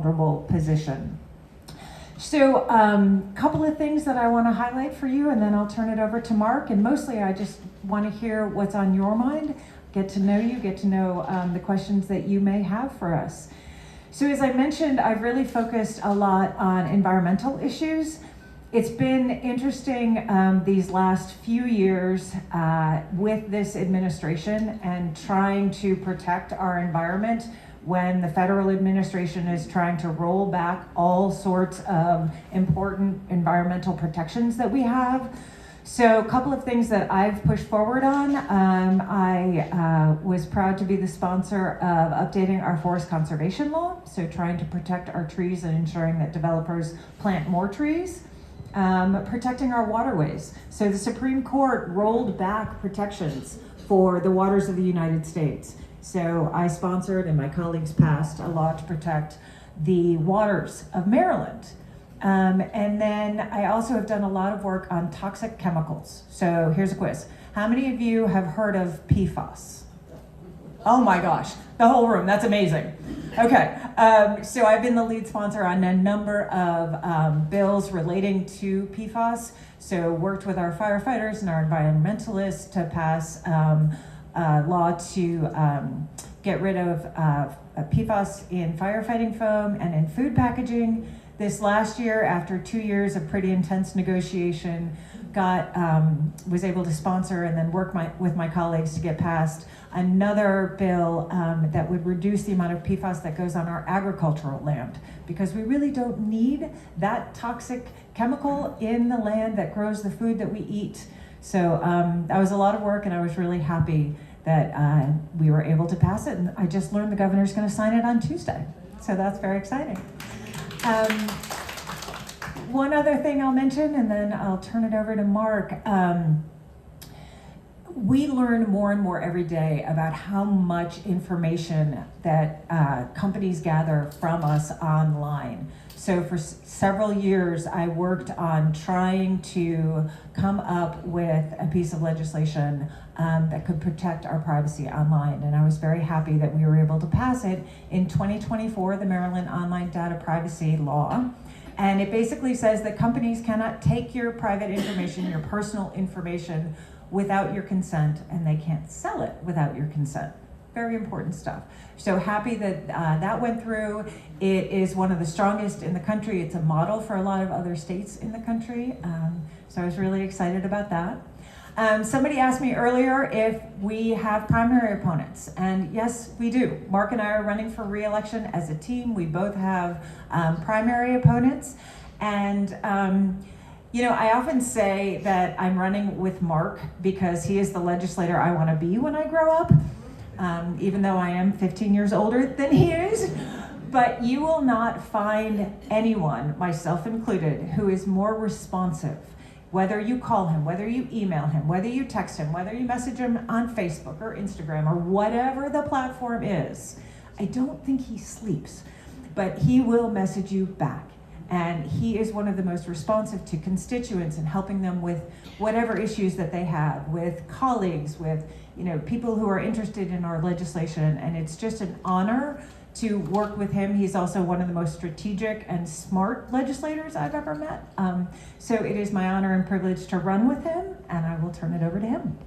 vulnerable position. So a couple of things that I want to highlight for you, and then I'll turn it over to Mark. And mostly I just want to hear what's on your mind, get to know you, get to know the questions that you may have for us. So as I mentioned, I've really focused a lot on environmental issues. It's been interesting these last few years with this administration and trying to protect our environment when the federal administration is trying to roll back all sorts of important environmental protections that we have. So a couple of things that I've pushed forward on. I was proud to be the sponsor of updating our forest conservation law, so trying to protect our trees and ensuring that developers plant more trees. Protecting our waterways. So the Supreme Court rolled back protections for the waters of the United States. So I sponsored and my colleagues passed a law to protect the waters of Maryland. And then I also have done a lot of work on toxic chemicals. So here's a quiz. How many of you have heard of PFAS? Oh my gosh, the whole room, that's amazing. Okay, so I've been the lead sponsor on a number of bills relating to PFAS. So worked with our firefighters and our environmentalists to pass law to get rid of PFAS in firefighting foam and in food packaging. This last year, after 2 years of pretty intense negotiation, was able to sponsor and then work with my colleagues to get passed another bill that would reduce the amount of PFAS that goes on our agricultural land, because we really don't need that toxic chemical in the land that grows the food that we eat. So that was a lot of work, and I was really happy that we were able to pass it. And I just learned the governor's going to sign it on Tuesday. So that's very exciting. One other thing I'll mention, and then I'll turn it over to Mark. We learn more and more every day about how much information that companies gather from us online. So for several years, I worked on trying to come up with a piece of legislation that could protect our privacy online. And I was very happy that we were able to pass it in 2024, the Maryland Online Data Privacy Law. And it basically says that companies cannot take your private information, your personal information, without your consent, and they can't sell it without your consent. Very important stuff. So happy that that went through. It is one of the strongest in the country. It's a model for a lot of other states in the country. So I was really excited about that. Somebody asked me earlier if we have primary opponents, and yes, we do. Mark and I are running for re-election as a team. We both have primary opponents, and you know, I often say that I'm running with Mark because he is the legislator I want to be when I grow up, even though I am 15 years older than he is. But you will not find anyone, myself included, who is more responsive. Whether you call him, whether you email him, whether you text him, whether you message him on Facebook or Instagram or whatever the platform is, I don't think he sleeps, but he will message you back. And he is one of the most responsive to constituents and helping them with whatever issues that they have, with colleagues, with people who are interested in our legislation. And it's just an honor to work with him. He's also one of the most strategic and smart legislators I've ever met. So it is my honor and privilege to run with him, and I will turn it over to him.